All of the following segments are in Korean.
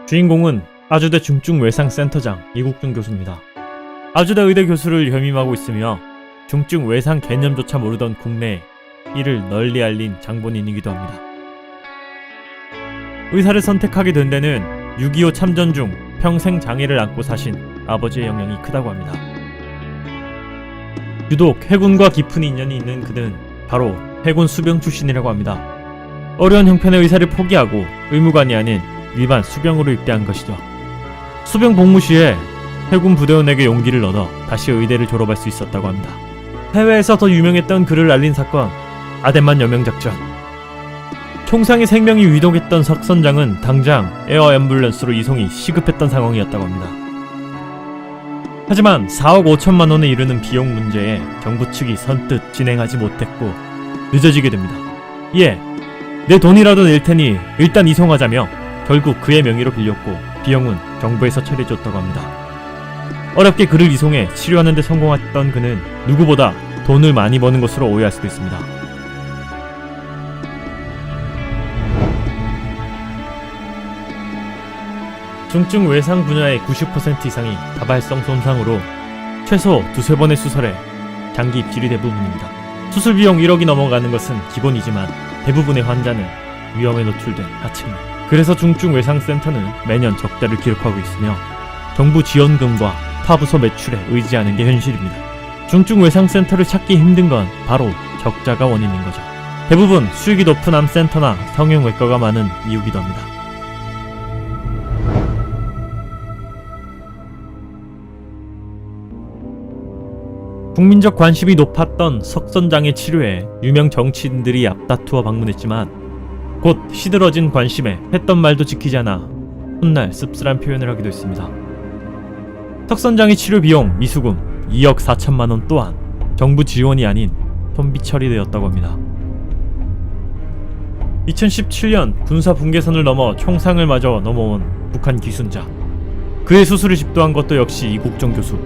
주인공은 아주대 중증외상센터장 이국종 교수입니다. 아주대 의대 교수를 겸임하고 있으며 중증외상 개념조차 모르던 국내에 이를 널리 알린 장본인이기도 합니다. 의사를 선택하게 된 데는 6.25 참전 중 평생 장애를 안고 사신 아버지의 영향이 크다고 합니다. 유독 해군과 깊은 인연이 있는 그는 바로 해군 수병 출신이라고 합니다. 어려운 형편의 의사를 포기하고 의무관이 아닌 일반 수병으로 입대한 것이죠. 수병 복무 시에 해군 부대원에게 용기를 얻어 다시 의대를 졸업할 수 있었다고 합니다. 해외에서 더 유명했던 그를 알린 사건, 아덴만 여명작전. 총상의 생명이 위독했던 석 선장은 당장 에어 앰뷸런스로 이송이 시급했던 상황이었다고 합니다. 하지만 4억 5천만 원에 이르는 비용 문제에 정부 측이 선뜻 진행하지 못했고 늦어지게 됩니다. 이에 내 돈이라도 낼 테니 일단 이송하자며 결국 그의 명의로 빌렸고 비용은 정부에서 처리해줬다고 합니다. 어렵게 그를 이송해 치료하는 데 성공했던 그는 누구보다 돈을 많이 버는 것으로 오해할 수도 있습니다. 중증 외상 분야의 90% 이상이 다발성 손상으로 최소 두세 번의 수술에 장기 입질이 대부분입니다. 수술 비용 1억이 넘어가는 것은 기본이지만 대부분의 환자는 위험에 노출된 하층입니다. 그래서 중증 외상센터는 매년 적자를 기록하고 있으며 정부 지원금과 타부서 매출에 의지하는 게 현실입니다. 중증 외상센터를 찾기 힘든 건 바로 적자가 원인인 거죠. 대부분 수익이 높은 암센터나 성형외과가 많은 이유기도 합니다. 국민적 관심이 높았던 석 선장의 치료에 유명 정치인들이 앞다투어 방문했지만 곧 시들어진 관심에 했던 말도 지키지 않아 훗날 씁쓸한 표현을 하기도 했습니다. 석 선장의 치료 비용 미수금 2억 4천만 원 또한 정부 지원이 아닌 손비 처리되었다고 합니다. 2017년 군사 분계선을 넘어 총상을 마저 넘어온 북한 기순자. 그의 수술을 집도한 것도 역시 이국종 교수.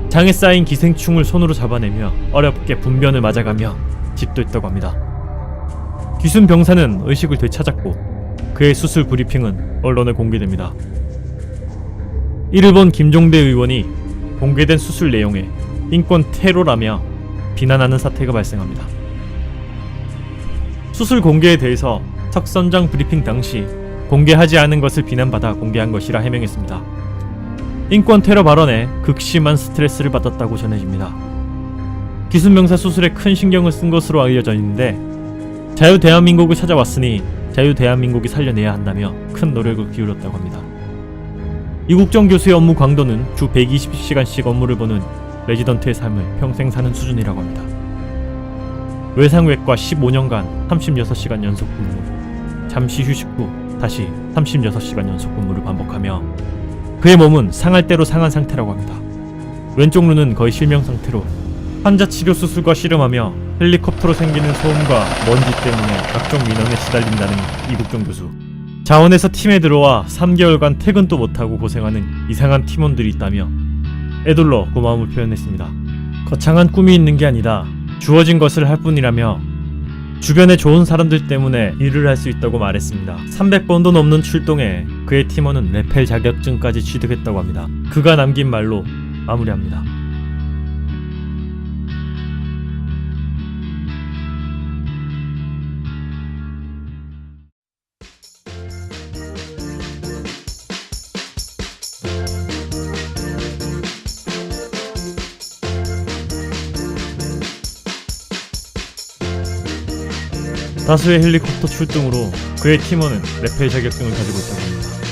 장에 쌓인 기생충을 손으로 잡아내며 어렵게 분변을 맞아가며 집도했다고 합니다. 귀순 병사는 의식을 되찾았고 그의 수술 브리핑은 언론에 공개됩니다. 이를 본 김종대 의원이 공개된 수술 내용에 인권 테러라며 비난하는 사태가 발생합니다. 수술 공개에 대해서 석 선장 브리핑 당시 공개하지 않은 것을 비난받아 공개한 것이라 해명했습니다. 인권 테러 발언에 극심한 스트레스를 받았다고 전해집니다. 기순병사 수술에 큰 신경을 쓴 것으로 알려져 있는데 자유 대한민국을 찾아왔으니 자유 대한민국이 살려내야 한다며 큰 노력을 기울였다고 합니다. 이국종 교수의 업무 강도는 주 120시간씩 업무를 보는 레지던트의 삶을 평생 사는 수준이라고 합니다. 외상외과 15년간 36시간 연속 근무, 잠시 휴식 후 다시 36시간 연속 근무를 반복하며 그의 몸은 상할 대로 상한 상태라고 합니다. 왼쪽 눈은 거의 실명 상태로 환자 치료 수술과 씨름하며 헬리콥터로 생기는 소음과 먼지 때문에 각종 민원에 시달린다는 이국종 교수. 자원에서 팀에 들어와 3개월간 퇴근도 못하고 고생하는 이상한 팀원들이 있다며 애둘러 고마움을 표현했습니다. 거창한 꿈이 있는 게 아니다. 주어진 것을 할 뿐이라며 주변에 좋은 사람들 때문에 일을 할 수 있다고 말했습니다. 300번도 넘는 출동에 그의 팀원은 레펠 자격증까지 취득했다고 합니다. 그가 남긴 말로 마무리합니다. 다수의 헬리콥터 출동으로 그의 팀원은 레펠 자격증을 가지고 있다고 합니다.